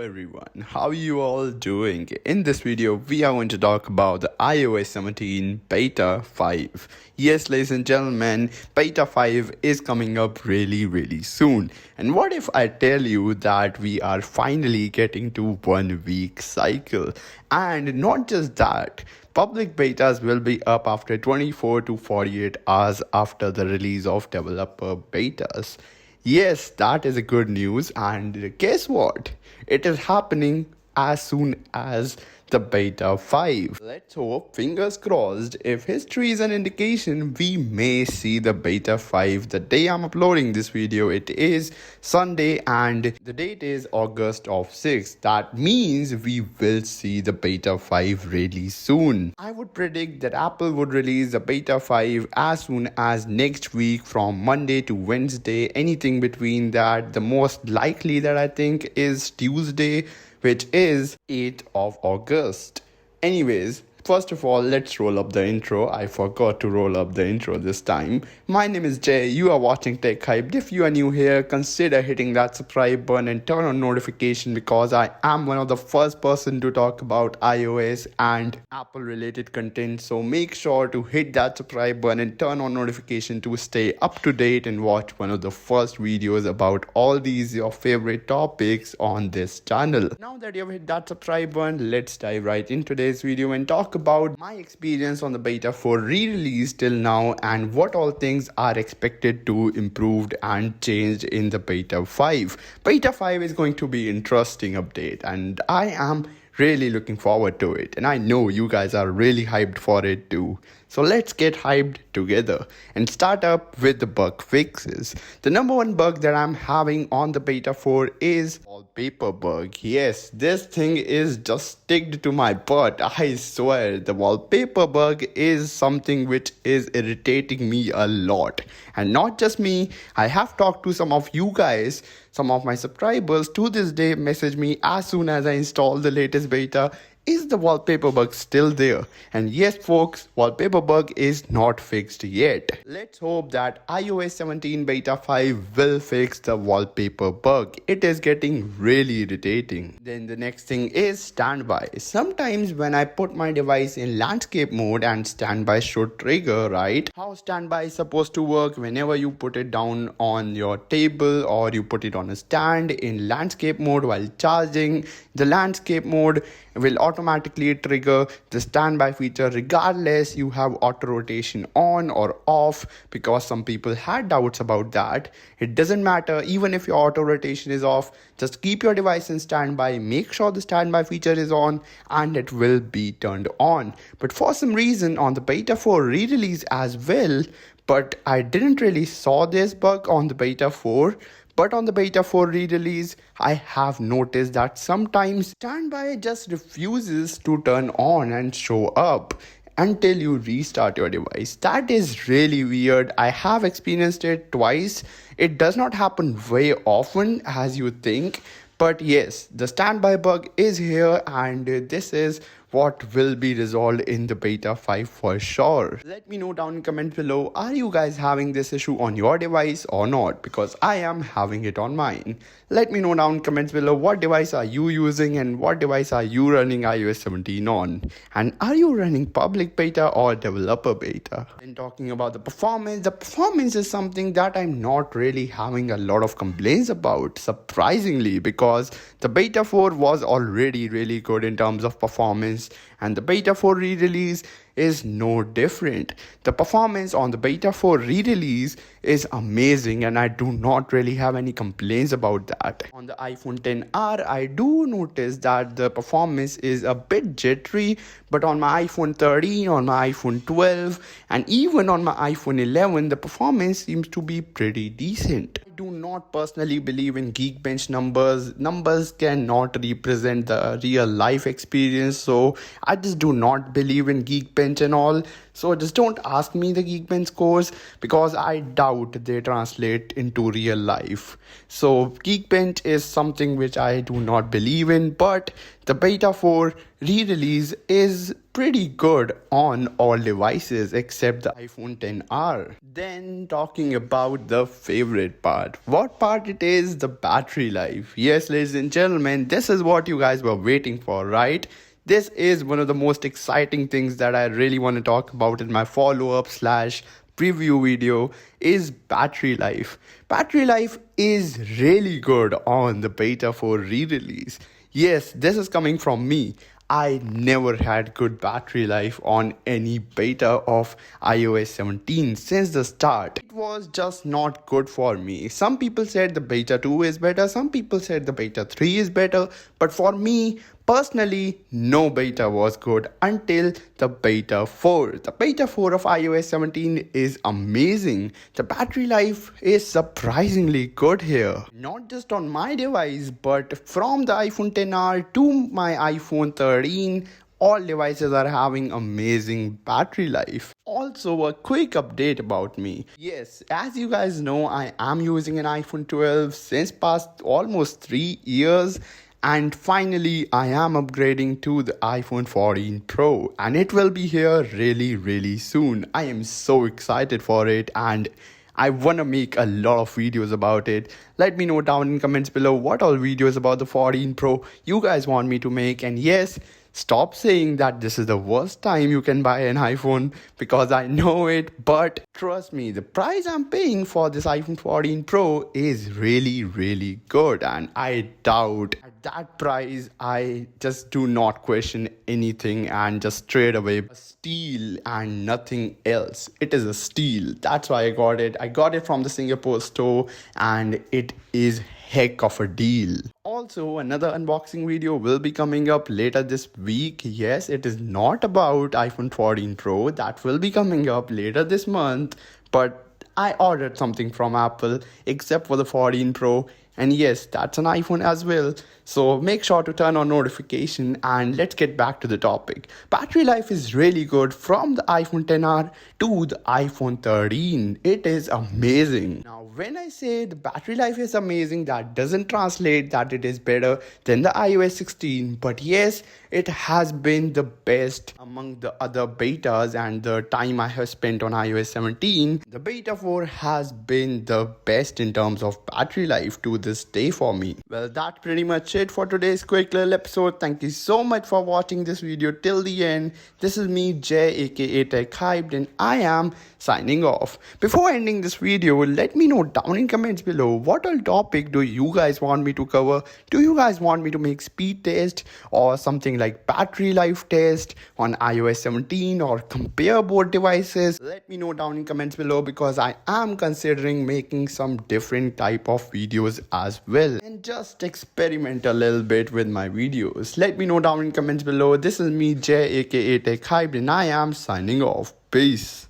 everyone, how you all doing? In this video, we are going to talk about the iOS 17 Beta 5. Yes, ladies and gentlemen, Beta 5 is coming up really soon. And what if I tell you that we are finally getting to 1 week cycle? And not just that, public betas will be up after 24 to 48 hours after the release of developer betas. Yes, that is a good news, and guess what? It is happening as soon as the beta 5. Let's hope, fingers crossed, if history is an indication, we may see the beta 5 the day I'm uploading this video. It is Sunday and the date is August of 6th. That means we will see the beta 5 really soon. I would predict that Apple would release the beta 5 as soon as next week from Monday to Wednesday. Anything between that, the most likely that I think is Tuesday, which is 8th of August. Anyways, first of all, let's roll up the intro. I forgot to roll up the intro this time. My name is Jay. You are watching Tech Hyped. If you are new here, consider hitting that subscribe button and turn on notification because I am one of the first person to talk about iOS and Apple related content. So make sure to hit that subscribe button and turn on notification to stay up to date and watch one of the first videos about all these your favorite topics on this channel. Now that you've hit that subscribe button, let's dive right into today's video and talk about my experience on the beta 4 re-release till now and what all things are expected to improved and changed in the beta 5. Beta 5 is going to be interesting update and I am really looking forward to it, and I know you guys are really hyped for it too. So let's get hyped together and start up with the bug fixes. The number one bug that I'm having on the beta 4 is wallpaper bug. Yes, this thing is just sticked to my butt. I swear, the wallpaper bug is something which is irritating me a lot. And not just me, I have talked to some of you guys. Some of my subscribers to this day message me as soon as I install the latest beta. Is the wallpaper bug still there? And yes folks, wallpaper bug is not fixed yet. Let's hope that iOS 17 beta 5 will fix the wallpaper bug. It is getting really irritating. Then the next thing is standby. Sometimes when I put my device in landscape mode and standby should trigger, right? How standby is supposed to work: whenever you put it down on your table or you put it on a stand in landscape mode while charging, the landscape mode will automatically trigger the standby feature regardless you have auto rotation on or off, because some people had doubts about that. It doesn't matter, even if your auto rotation is off, just keep your device in standby, make sure the standby feature is on and it will be turned on. But for some reason on the beta 4 re-release as well, but I didn't really saw this bug on the beta 4. But on the beta 4 re-release, I have noticed that sometimes standby just refuses to turn on and show up until you restart your device. That is really weird. I have experienced it twice. It does not happen very often as you think. But yes, the standby bug is here and this is what will be resolved in the beta 5 for sure. Let me know down in comments below, are you guys having this issue on your device or not? Because I am having it on mine. Let me know down in comments below, what device are you using and what device are you running iOS 17 on? And are you running public beta or developer beta? And talking about the performance is something that I'm not really having a lot of complaints about, surprisingly, because the beta 4 was already really good in terms of performance and the beta 4 re-release is no different. The performance on the beta 4 re-release is amazing and I do not really have any complaints about that. On the iPhone XR, I do notice that the performance is a bit jittery, but on my iPhone 13, on my iPhone 12 and even on my iPhone 11, the performance seems to be pretty decent. I do not personally believe in Geekbench numbers. Numbers cannot represent the real life experience, so I just do not believe in Geekbench. Geekbench and all. So just don't ask me the Geekbench scores because I doubt they translate into real life. So Geekbench is something which I do not believe in, but the Beta 4 re-release is pretty good on all devices except the iPhone XR. Then talking about the favorite part. What part it is? The battery life. Yes, ladies and gentlemen, this is what you guys were waiting for, right? This is one of the most exciting things that I really want to talk about in my follow-up slash preview video is battery life. Battery life is really good on the Beta 4 re-release. Yes, this is coming from me. I never had good battery life on any beta of iOS 17 since the start. It was just not good for me. Some people said the beta 2 is better, some people said the beta 3 is better, but for me, personally, no beta was good until the beta 4. The beta 4 of iOS 17 is amazing. The battery life is surprisingly good here. Not just on my device, but from the iPhone XR to my iPhone 13, all devices are having amazing battery life. Also, a quick update about me. Yes, as you guys know, I am using an iPhone 12 since past almost 3 years. And finally, I am upgrading to the iPhone 14 Pro and it will be here really soon. I am so excited for it and I want to make a lot of videos about it. Let me know down in comments below what all videos about the 14 Pro you guys want me to make. And yes, stop saying that this is the worst time you can buy an iPhone because I know it, but trust me, the price I'm paying for this iPhone 14 Pro is really good, and I doubt at that price I just do not question anything and just straight away a steal and nothing else. It is a steal. That's why I got it. I got it from the Singapore store and it is heck of a deal. Also, another unboxing video will be coming up later this week. Yes, it is not about iPhone 14 Pro. That will be coming up later this month. But I ordered something from Apple except for the 14 Pro. And yes, that's an iPhone as well. So make sure to turn on notification and let's get back to the topic. Battery life is really good from the iPhone XR to the iPhone 13. It is amazing. Now, when I say the battery life is amazing, that doesn't translate that it is better than the iOS 16. But yes, it has been the best among the other betas and the time I have spent on iOS 17. The beta 4 has been the best in terms of battery life to this day for me. Well, that's pretty much it for today's quick little episode. Thank you so much for watching this video till the end. This is me, Jay, aka Tech Hyped, and I am signing off. Before ending this video, let me know down in comments below what all topic do you guys want me to cover. Do you guys want me to make speed test or something like battery life test on iOS 17 or compare both devices? Let me know down in comments below because I am considering making some different type of videos as well and just experiment a little bit with my videos. Let me know down in comments below. This is me, Jay, aka Tech Hyped, and I am signing off. Peace.